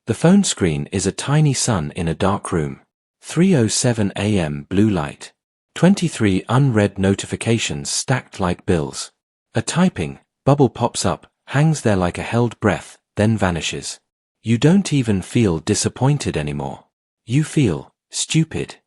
The phone screen is a tiny sun in a dark room. 3:07 a.m. blue light. 23 unread notifications stacked like bills. A typing bubble pops up, hangs there like a held breath, then vanishes. You don't even feel disappointed anymore. You feel stupid.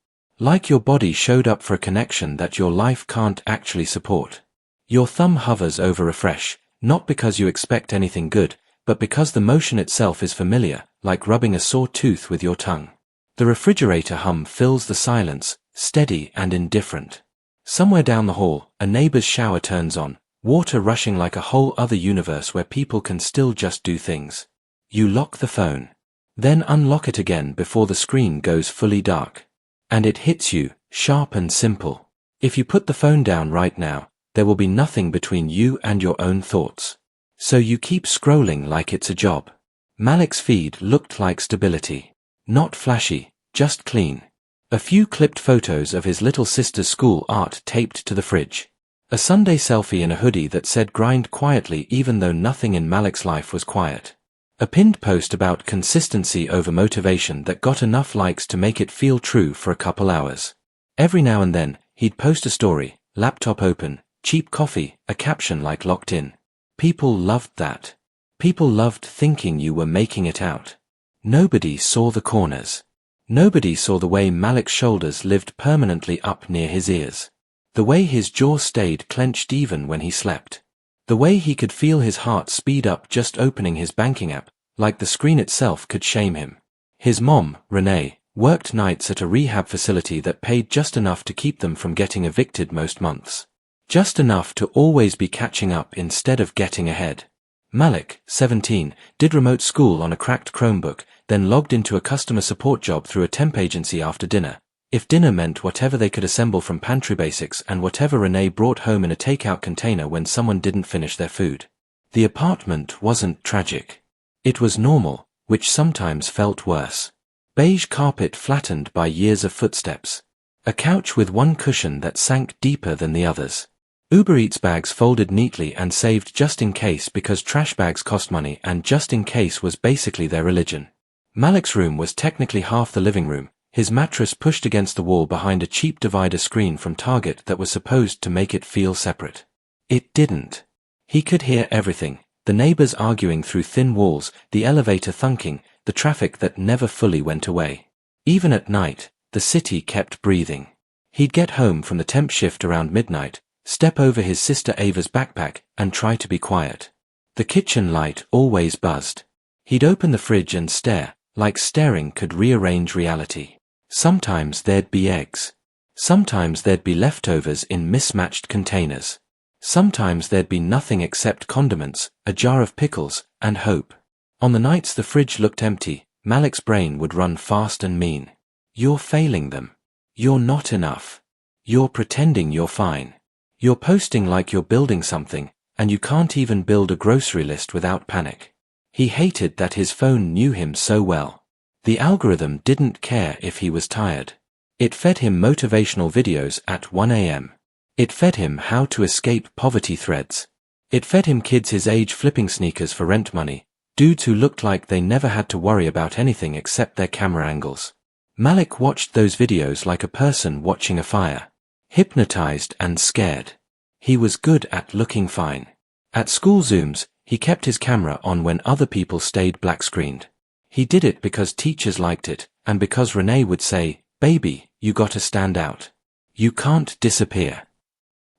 Like your body showed up for a connection that your life can't actually support. Your thumb hovers over refresh, not because you expect anything good, but because the motion itself is familiar, like rubbing a sore tooth with your tongue. The refrigerator hum fills the silence, steady and indifferent. Somewhere down the hall, a neighbor's shower turns on, water rushing like a whole other universe where people can still just do things. You lock the phone. Then unlock it again before the screen goes fully dark. And it hits you, sharp and simple. If you put the phone down right now, there will be nothing between you and your own thoughts. So you keep scrolling like it's a job. Malik's feed looked like stability. Not flashy, just clean. A few clipped photos of his little sister's school art taped to the fridge. A Sunday selfie in a hoodie that said grind quietly even though nothing in Malik's life was quiet. A pinned post about consistency over motivation that got enough likes to make it feel true for a couple hours. Every now and then, he'd post a story, laptop open, cheap coffee, a caption like locked in. People loved that. People loved thinking you were making it out. Nobody saw the corners. Nobody saw the way Malik's shoulders lived permanently up near his ears. The way his jaw stayed clenched even when he slept. The way he could feel his heart speed up just opening his banking app, like the screen itself could shame him. His mom, Renee, worked nights at a rehab facility that paid just enough to keep them from getting evicted most months. Just enough to always be catching up instead of getting ahead. Malik, 17, did remote school on a cracked Chromebook, then logged into a customer support job through a temp agency after dinner. If dinner meant whatever they could assemble from pantry basics and whatever Renee brought home in a takeout container when someone didn't finish their food. The apartment wasn't tragic. It was normal, which sometimes felt worse. Beige carpet flattened by years of footsteps. A couch with one cushion that sank deeper than the others. Uber Eats bags folded neatly and saved just in case because trash bags cost money and just in case was basically their religion. Malik's room was technically half the living room, his mattress pushed against the wall behind a cheap divider screen from Target that was supposed to make it feel separate. It didn't. He could hear everything, the neighbors arguing through thin walls, the elevator thunking, the traffic that never fully went away. Even at night, the city kept breathing. He'd get home from the temp shift around midnight, step over his sister Ava's backpack, and try to be quiet. The kitchen light always buzzed. He'd open the fridge and stare, like staring could rearrange reality. Sometimes there'd be eggs. Sometimes there'd be leftovers in mismatched containers. Sometimes there'd be nothing except condiments, a jar of pickles, and hope. On the nights the fridge looked empty, Malik's brain would run fast and mean. You're failing them. You're not enough. You're pretending you're fine. You're posting like you're building something, and you can't even build a grocery list without panic. He hated that his phone knew him so well. The algorithm didn't care if he was tired. It fed him motivational videos at 1 a.m. It fed him how to escape poverty threads. It fed him kids his age flipping sneakers for rent money, dudes who looked like they never had to worry about anything except their camera angles. Malik watched those videos like a person watching a fire. Hypnotized and scared. He was good at looking fine. At school Zooms, he kept his camera on when other people stayed black-screened. He did it because teachers liked it, and because Renee would say, "Baby, you gotta stand out. You can't disappear."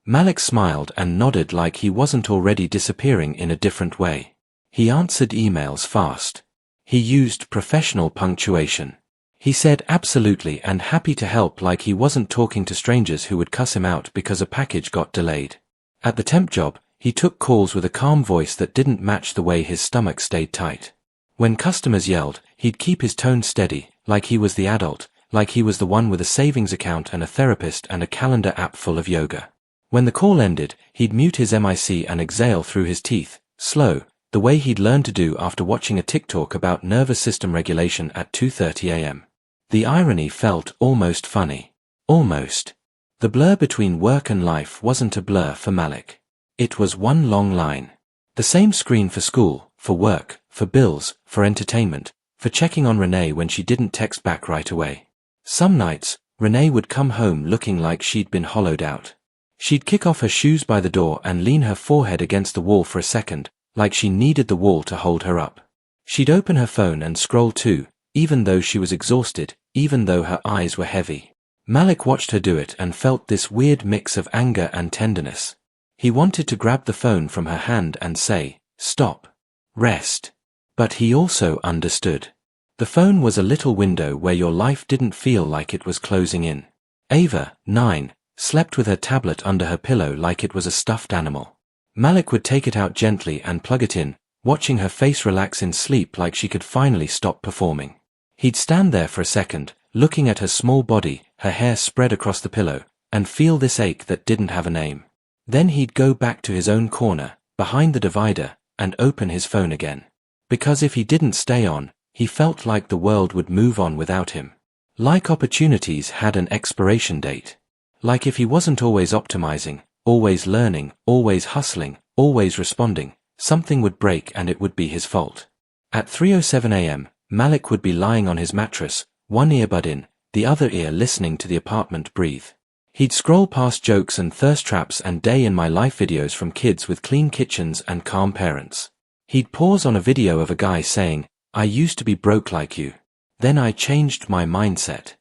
Malik smiled and nodded like he wasn't already disappearing in a different way. He answered emails fast. He used professional punctuation. He said absolutely and happy to help like he wasn't talking to strangers who would cuss him out because a package got delayed. At the temp job, he took calls with a calm voice that didn't match the way his stomach stayed tight. When customers yelled, he'd keep his tone steady, like he was the adult, like he was the one with a savings account and a therapist and a calendar app full of yoga. When the call ended, he'd mute his mic and exhale through his teeth, slow, the way he'd learned to do after watching a TikTok about nervous system regulation at 2:30 a.m. The irony felt almost funny. Almost. The blur between work and life wasn't a blur for Malik. It was one long line. The same screen for school, for work, for bills, for entertainment, for checking on Renee when she didn't text back right away. Some nights, Renee would come home looking like she'd been hollowed out. She'd kick off her shoes by the door and lean her forehead against the wall for a second, like she needed the wall to hold her up. She'd open her phone and scroll too, even though she was exhausted, even though her eyes were heavy. Malik watched her do it and felt this weird mix of anger and tenderness. He wanted to grab the phone from her hand and say, "Stop. Rest." But he also understood. The phone was a little window where your life didn't feel like it was closing in. Ava, 9, slept with her tablet under her pillow like it was a stuffed animal. Malik would take it out gently and plug it in, watching her face relax in sleep like she could finally stop performing. He'd stand there for a second, looking at her small body, her hair spread across the pillow, and feel this ache that didn't have a name. Then he'd go back to his own corner, behind the divider, and open his phone again. Because if he didn't stay on, he felt like the world would move on without him. Like opportunities had an expiration date. Like if he wasn't always optimizing, always learning, always hustling, always responding, something would break and it would be his fault. At 3:07 a.m., Malik would be lying on his mattress, one earbud in, the other ear listening to the apartment breathe. He'd scroll past jokes and thirst traps and day-in-my-life videos from kids with clean kitchens and calm parents. He'd pause on a video of a guy saying, "I used to be broke like you. Then I changed my mindset."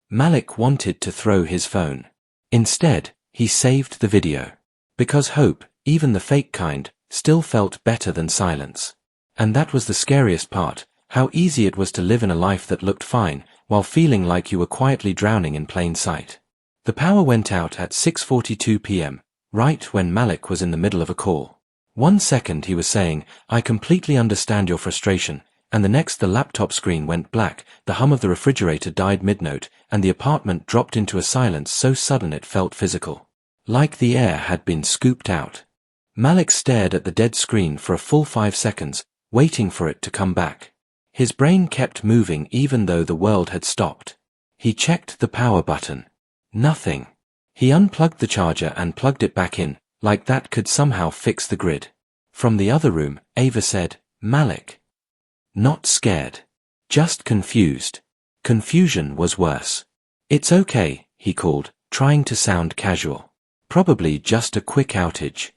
Malik wanted to throw his phone. Instead, he saved the video. Because hope, even the fake kind, still felt better than silence. And that was the scariest part, how easy it was to live in a life that looked fine, while feeling like you were quietly drowning in plain sight. The power went out at 6:42 p.m., right when Malik was in the middle of a call. 1 second he was saying, "I completely understand your frustration," and the next the laptop screen went black, the hum of the refrigerator died mid-note, and the apartment dropped into a silence so sudden it felt physical. Like the air had been scooped out. Malik stared at the dead screen for a full 5 seconds, waiting for it to come back. His brain kept moving even though the world had stopped. He checked the power button. Nothing. He unplugged the charger and plugged it back in, like that could somehow fix the grid. From the other room, Ava said, "Malik." Not scared. Just confused. Confusion was worse. "It's okay," he called, trying to sound casual. "Probably just a quick outage."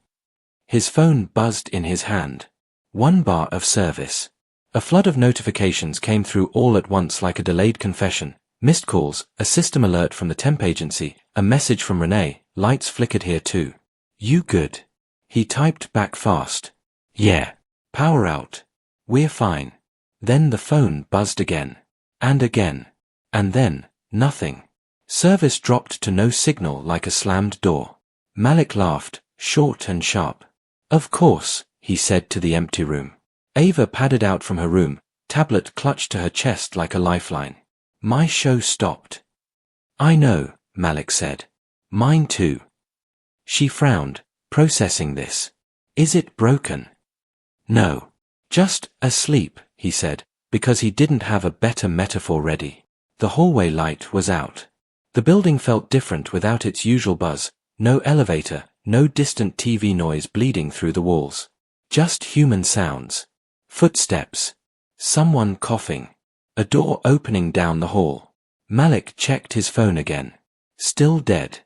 His phone buzzed in his hand. 1 bar of service. A flood of notifications came through all at once like a delayed confession. Missed calls, a system alert from the temp agency, a message from Renee, lights flickered here too. "You good?" He typed back fast. "Yeah. Power out. We're fine." Then the phone buzzed again. And again. And then, nothing. Service dropped to no signal like a slammed door. Malik laughed, short and sharp. "Of course," he said to the empty room. Ava padded out from her room, tablet clutched to her chest like a lifeline. "My show stopped." "I know," Malik said. "Mine too." She frowned, processing this. "Is it broken?" "No. Just asleep," he said, because he didn't have a better metaphor ready. The hallway light was out. The building felt different without its usual buzz, no elevator, no distant TV noise bleeding through the walls. Just human sounds. Footsteps. Someone coughing. A door opening down the hall. Malik checked his phone again. Still dead.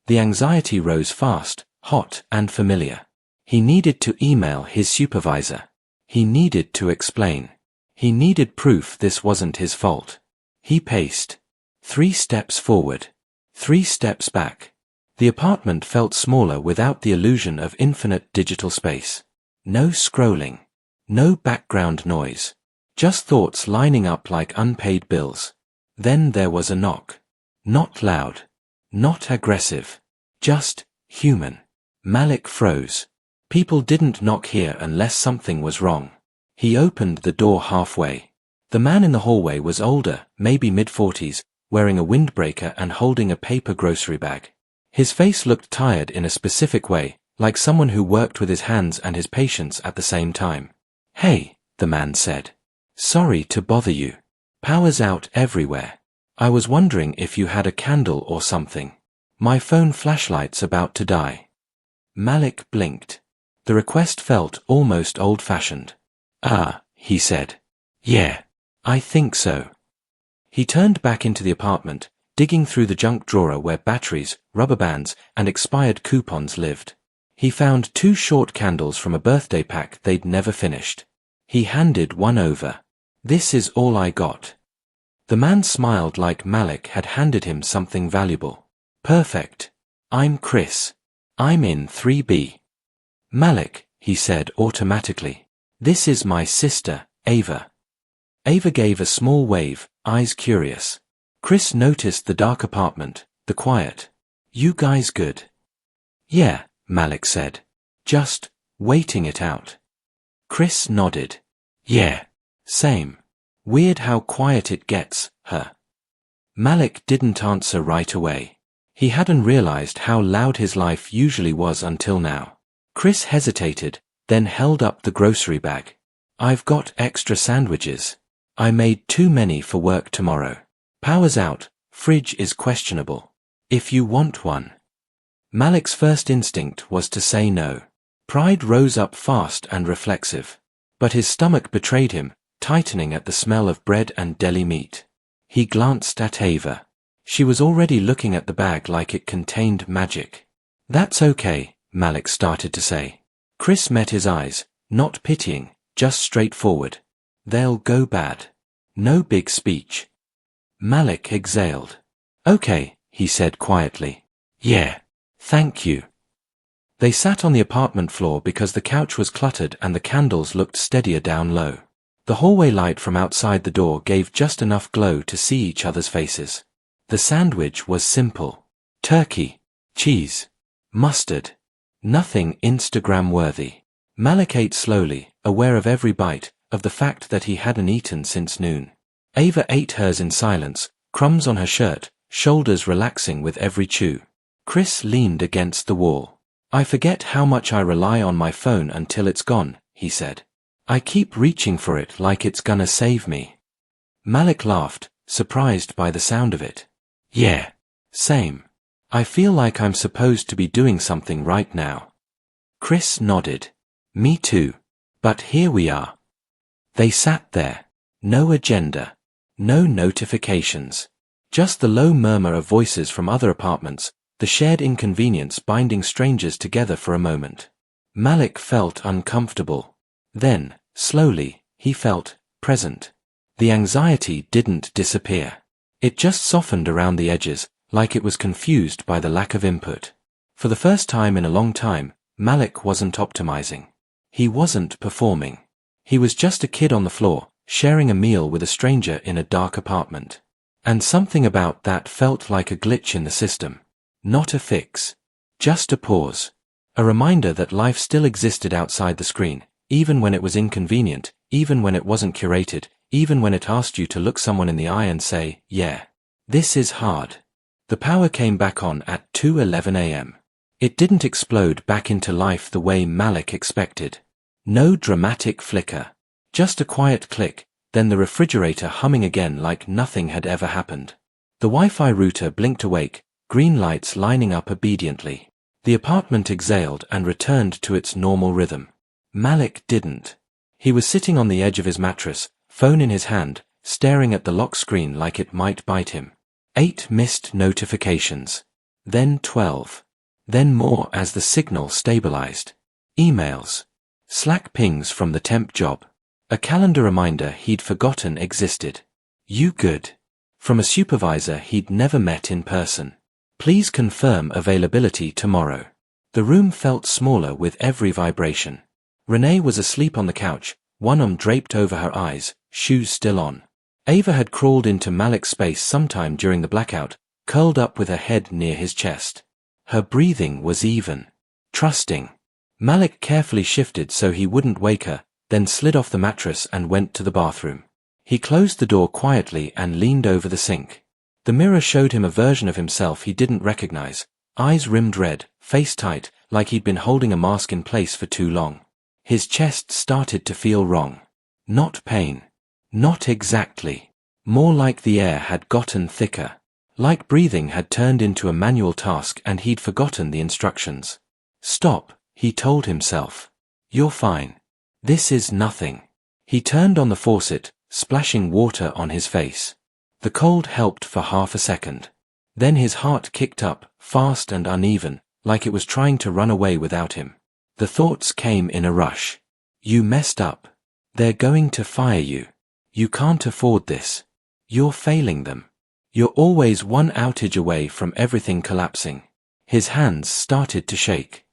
The anxiety rose fast, hot and familiar. He needed to email his supervisor. He needed to explain. He needed proof this wasn't his fault. He paced. 3 steps forward. 3 steps back. The apartment felt smaller without the illusion of infinite digital space. No scrolling. No background noise. Just thoughts lining up like unpaid bills. Then there was a knock. Not loud. Not aggressive. Just human. Malik froze. People didn't knock here unless something was wrong. He opened the door halfway. The man in the hallway was older, maybe mid-40s, wearing a windbreaker and holding a paper grocery bag. His face looked tired in a specific way, like someone who worked with his hands and his patience at the same time. "Hey," the man said. "Sorry to bother you. Power's out everywhere. I was wondering if you had a candle or something. My phone flashlight's about to die." Malik blinked. The request felt almost old-fashioned. "Ah," he said. "Yeah. I think so. He turned back into the apartment, digging through the junk drawer where batteries, rubber bands, and expired coupons lived. He found 2 short candles from a birthday pack they'd never finished. He handed one over. This is all I got. The man smiled like Malik had handed him something valuable. Perfect. I'm Chris. I'm in 3B. Malik, he said automatically. This is my sister, Ava. Ava gave a small wave, eyes curious. Chris noticed the dark apartment, the quiet. You guys good? Yeah, Malik said. Just waiting it out. Chris nodded. Yeah. Same. Weird how quiet it gets, huh? Malik didn't answer right away. He hadn't realized how loud his life usually was until now. Chris hesitated, then held up the grocery bag. I've got extra sandwiches. I made too many for work tomorrow. Power's out, fridge is questionable. If you want one. Malik's first instinct was to say no. Pride rose up fast and reflexive. But his stomach betrayed him, tightening at the smell of bread and deli meat. He glanced at Ava. She was already looking at the bag like it contained magic. That's okay, Malik started to say. Chris met his eyes, not pitying, just straightforward. They'll go bad. No big speech. Malik exhaled. Okay, he said quietly. Yeah. Thank you. They sat on the apartment floor because the couch was cluttered and the candles looked steadier down low. The hallway light from outside the door gave just enough glow to see each other's faces. The sandwich was simple. Turkey, cheese, mustard. Nothing Instagram-worthy. Malik ate slowly, aware of every bite, of the fact that he hadn't eaten since noon. Ava ate hers in silence, crumbs on her shirt, shoulders relaxing with every chew. Chris leaned against the wall. I forget how much I rely on my phone until it's gone, he said. I keep reaching for it like it's gonna save me. Malik laughed, surprised by the sound of it. Yeah. Same. I feel like I'm supposed to be doing something right now. Chris nodded. Me too. But here we are. They sat there. No agenda. No notifications. Just the low murmur of voices from other apartments, the shared inconvenience binding strangers together for a moment. Malik felt uncomfortable. Then, slowly, he felt present. The anxiety didn't disappear. It just softened around the edges, like it was confused by the lack of input. For the first time in a long time, Malik wasn't optimizing. He wasn't performing. He was just a kid on the floor, sharing a meal with a stranger in a dark apartment. And something about that felt like a glitch in the system. Not a fix. Just a pause. A reminder that life still existed outside the screen, even when it was inconvenient, even when it wasn't curated, even when it asked you to look someone in the eye and say, yeah, this is hard. The power came back on at 2:11 a.m. It didn't explode back into life the way Malik expected. No dramatic flicker. Just a quiet click, then the refrigerator humming again like nothing had ever happened. The Wi-Fi router blinked awake, green lights lining up obediently. The apartment exhaled and returned to its normal rhythm. Malik didn't. He was sitting on the edge of his mattress, phone in his hand, staring at the lock screen like it might bite him. 8 missed notifications. Then 12. Then more as the signal stabilized. Emails. Slack pings from the temp job. A calendar reminder he'd forgotten existed. You good? From a supervisor he'd never met in person. Please confirm availability tomorrow. The room felt smaller with every vibration. Renee was asleep on the couch, one arm draped over her eyes, shoes still on. Ava had crawled into Malik's space sometime during the blackout, curled up with her head near his chest. Her breathing was even. Trusting. Malik carefully shifted so he wouldn't wake her, then slid off the mattress and went to the bathroom. He closed the door quietly and leaned over the sink. The mirror showed him a version of himself he didn't recognize, eyes rimmed red, face tight, like he'd been holding a mask in place for too long. His chest started to feel wrong. Not pain. Not exactly. More like the air had gotten thicker. Like breathing had turned into a manual task and he'd forgotten the instructions. Stop, he told himself. You're fine. This is nothing. He turned on the faucet, splashing water on his face. The cold helped for half a second. Then his heart kicked up, fast and uneven, like it was trying to run away without him. The thoughts came in a rush. You messed up. They're going to fire you. You can't afford this. You're failing them. You're always one outage away from everything collapsing. His hands started to shake.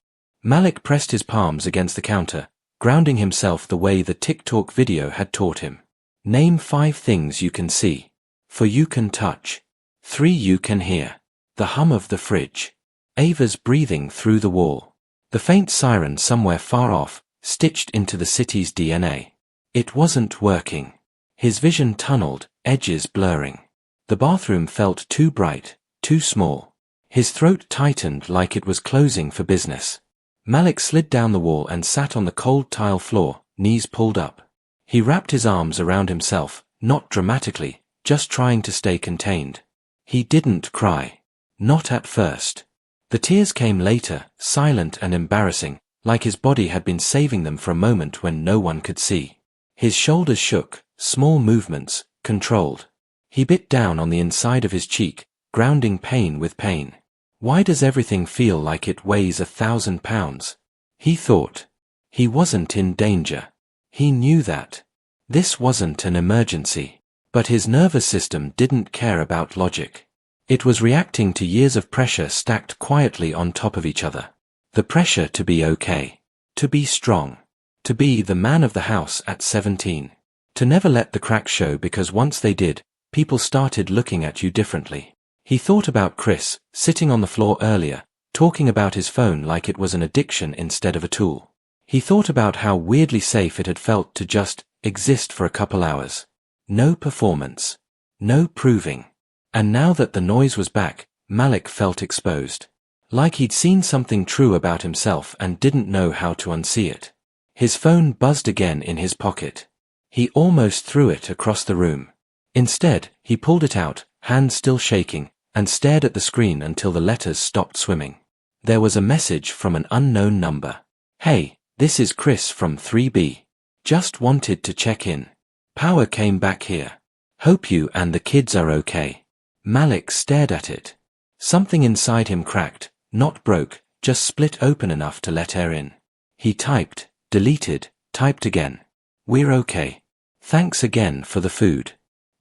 Malik pressed his palms against the counter, grounding himself the way the TikTok video had taught him. Name 5 things you can see. 4 you can touch. 3 you can hear. The hum of the fridge. Ava's breathing through the wall. The faint siren somewhere far off, stitched into the city's DNA. It wasn't working. His vision tunneled, edges blurring. The bathroom felt too bright, too small. His throat tightened like it was closing for business. Malik slid down the wall and sat on the cold tile floor, knees pulled up. He wrapped his arms around himself, not dramatically, just trying to stay contained. He didn't cry. Not at first. The tears came later, silent and embarrassing, like his body had been saving them for a moment when no one could see. His shoulders shook, small movements, controlled. He bit down on the inside of his cheek, grounding pain with pain. Why does everything feel like it weighs 1,000 pounds? He thought. He wasn't in danger. He knew that. This wasn't an emergency. But his nervous system didn't care about logic. It was reacting to years of pressure stacked quietly on top of each other. The pressure to be okay. To be strong. To be the man of the house at 17. To never let the cracks show because once they did, people started looking at you differently. He thought about Chris, sitting on the floor earlier, talking about his phone like it was an addiction instead of a tool. He thought about how weirdly safe it had felt to just exist for a couple hours. No performance. No proving. And now that the noise was back, Malik felt exposed. Like he'd seen something true about himself and didn't know how to unsee it. His phone buzzed again in his pocket. He almost threw it across the room. Instead, he pulled it out, hands still shaking, and stared at the screen until the letters stopped swimming. There was a message from an unknown number. Hey, this is Chris from 3B. Just wanted to check in. Power came back here. Hope you and the kids are okay. Malik stared at it. Something inside him cracked, not broke, just split open enough to let air in. He typed, deleted, typed again. We're okay. Thanks again for the food.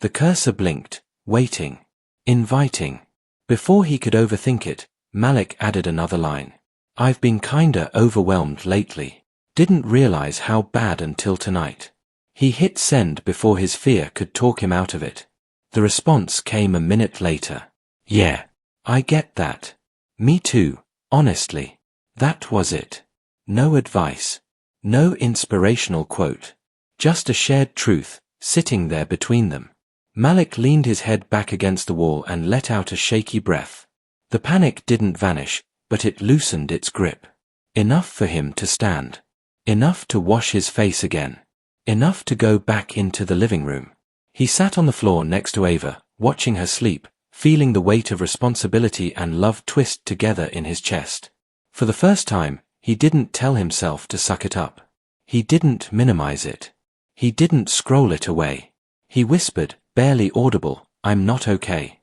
The cursor blinked, waiting. Inviting. Before he could overthink it, Malik added another line. I've been kinda overwhelmed lately. Didn't realize how bad until tonight. He hit send before his fear could talk him out of it. The response came a minute later. Yeah. I get that. Me too, honestly. That was it. No advice. No inspirational quote. Just a shared truth, sitting there between them. Malik leaned his head back against the wall and let out a shaky breath. The panic didn't vanish, but it loosened its grip. Enough for him to stand. Enough to wash his face again. Enough to go back into the living room. He sat on the floor next to Ava, watching her sleep, feeling the weight of responsibility and love twist together in his chest. For the first time, he didn't tell himself to suck it up. He didn't minimize it. He didn't scroll it away. He whispered, barely audible, I'm not okay.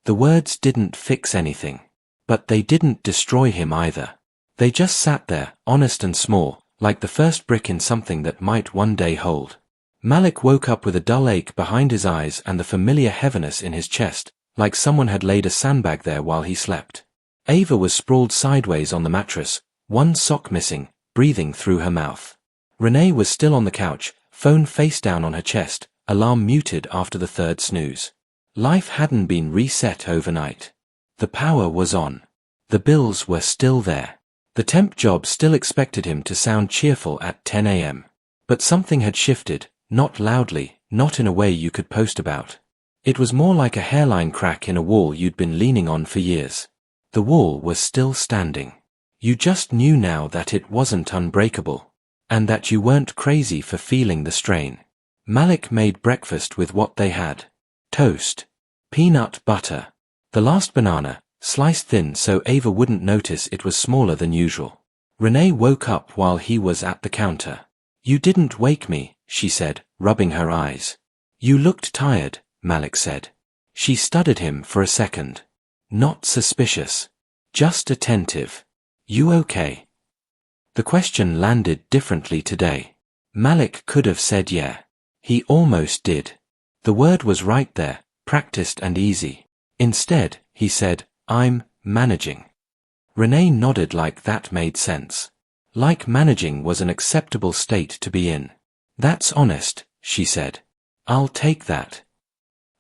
The words didn't fix anything. But they didn't destroy him either. They just sat there, honest and small, like the first brick in something that might one day hold. Malik woke up with a dull ache behind his eyes and the familiar heaviness in his chest, like someone had laid a sandbag there while he slept. Ava was sprawled sideways on the mattress, one sock missing, breathing through her mouth. Renee was still on the couch, phone face down on her chest, alarm muted after the third snooze. Life hadn't been reset overnight. The power was on. The bills were still there. The temp job still expected him to sound cheerful at 10 a.m. But something had shifted, not loudly, not in a way you could post about. It was more like a hairline crack in a wall you'd been leaning on for years. The wall was still standing. You just knew now that it wasn't unbreakable. And that you weren't crazy for feeling the strain. Malik made breakfast with what they had. Toast. Peanut butter. The last banana, sliced thin so Ava wouldn't notice it was smaller than usual. Renee woke up while he was at the counter. You didn't wake me, she said, rubbing her eyes. You looked tired, Malik said. She studied him for a second. Not suspicious. Just attentive. You okay? The question landed differently today. Malik could have said yeah. He almost did. The word was right there, practiced and easy. Instead, he said, I'm managing. Renee nodded like that made sense. Like managing was an acceptable state to be in. That's honest, she said. I'll take that.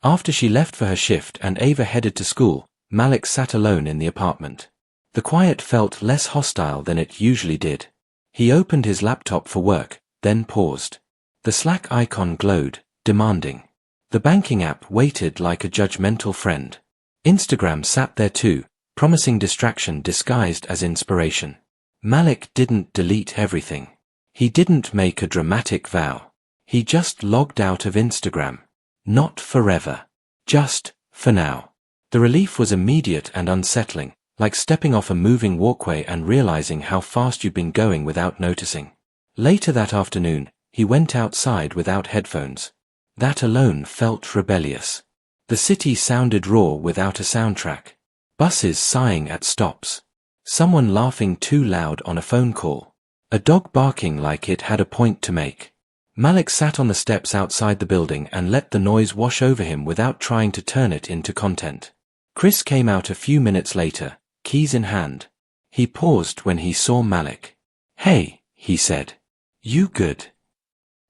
After she left for her shift and Ava headed to school, Malik sat alone in the apartment. The quiet felt less hostile than it usually did. He opened his laptop for work, then paused. The Slack icon glowed, demanding. The banking app waited like a judgmental friend. Instagram sat there too, promising distraction disguised as inspiration. Malik didn't delete everything. He didn't make a dramatic vow. He just logged out of Instagram. Not forever. Just, for now. The relief was immediate and unsettling, like stepping off a moving walkway and realizing how fast you'd been going without noticing. Later that afternoon, he went outside without headphones. That alone felt rebellious. The city sounded raw without a soundtrack. Buses sighing at stops. Someone laughing too loud on a phone call. A dog barking like it had a point to make. Malik sat on the steps outside the building and let the noise wash over him without trying to turn it into content. Chris came out a few minutes later, keys in hand. He paused when he saw Malik. Hey, he said. You good?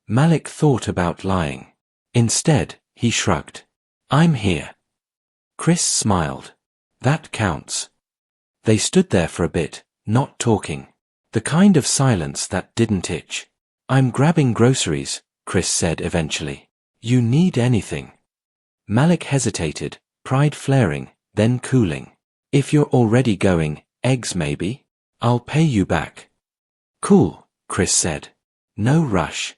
Malik thought about lying. Instead, he shrugged. I'm here. Chris smiled. That counts. They stood there for a bit, not talking. The kind of silence that didn't itch. I'm grabbing groceries, Chris said eventually. You need anything? Malik hesitated, pride flaring, then cooling. If you're already going, eggs maybe? I'll pay you back. Cool, Chris said. No rush.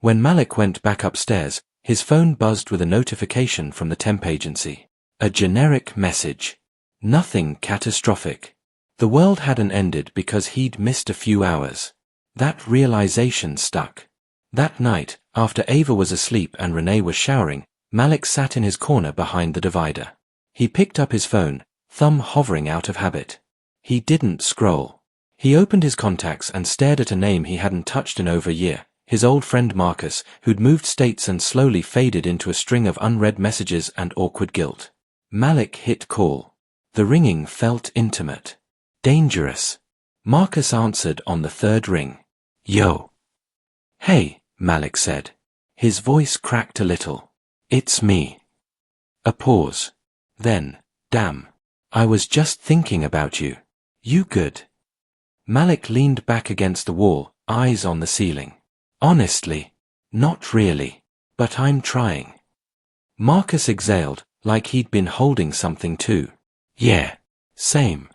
When Malik went back upstairs, his phone buzzed with a notification from the temp agency. A generic message. Nothing catastrophic. The world hadn't ended because he'd missed a few hours. That realization stuck. That night, after Ava was asleep and Renee was showering, Malik sat in his corner behind the divider. He picked up his phone, thumb hovering out of habit. He didn't scroll. He opened his contacts and stared at a name he hadn't touched in over a year. His old friend Marcus, who'd moved states and slowly faded into a string of unread messages and awkward guilt. Malik hit call. The ringing felt intimate. Dangerous. Marcus answered on the third ring. Yo. Hey, Malik said. His voice cracked a little. It's me. A pause. Then, damn. I was just thinking about you. You good? Malik leaned back against the wall, eyes on the ceiling. Honestly, not really, but I'm trying. Marcus exhaled, like he'd been holding something too. Yeah, same.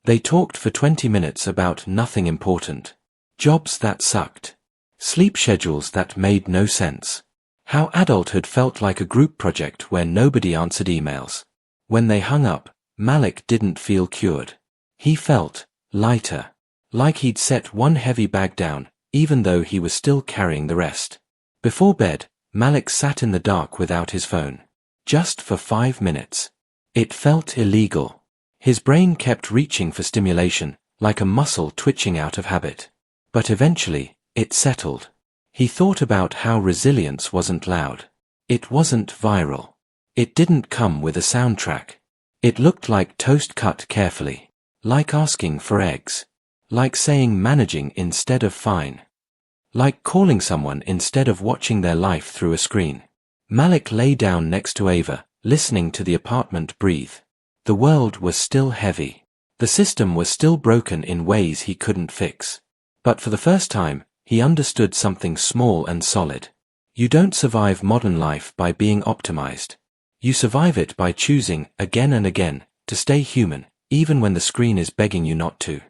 They talked for 20 minutes about nothing important. Jobs that sucked. Sleep schedules that made no sense. How adulthood felt like a group project where nobody answered emails. When they hung up, Malik didn't feel cured. He felt lighter, like he'd set one heavy bag down, even though he was still carrying the rest. Before bed, Malik sat in the dark without his phone. Just for 5 minutes. It felt illegal. His brain kept reaching for stimulation, like a muscle twitching out of habit. But eventually, it settled. He thought about how resilience wasn't loud. It wasn't viral. It didn't come with a soundtrack. It looked like toast cut carefully. Like asking for eggs. Like saying managing instead of fine. Like calling someone instead of watching their life through a screen. Malik lay down next to Ava, listening to the apartment breathe. The world was still heavy. The system was still broken in ways he couldn't fix. But for the first time, he understood something small and solid. You don't survive modern life by being optimized. You survive it by choosing, again and again, to stay human, even when the screen is begging you not to.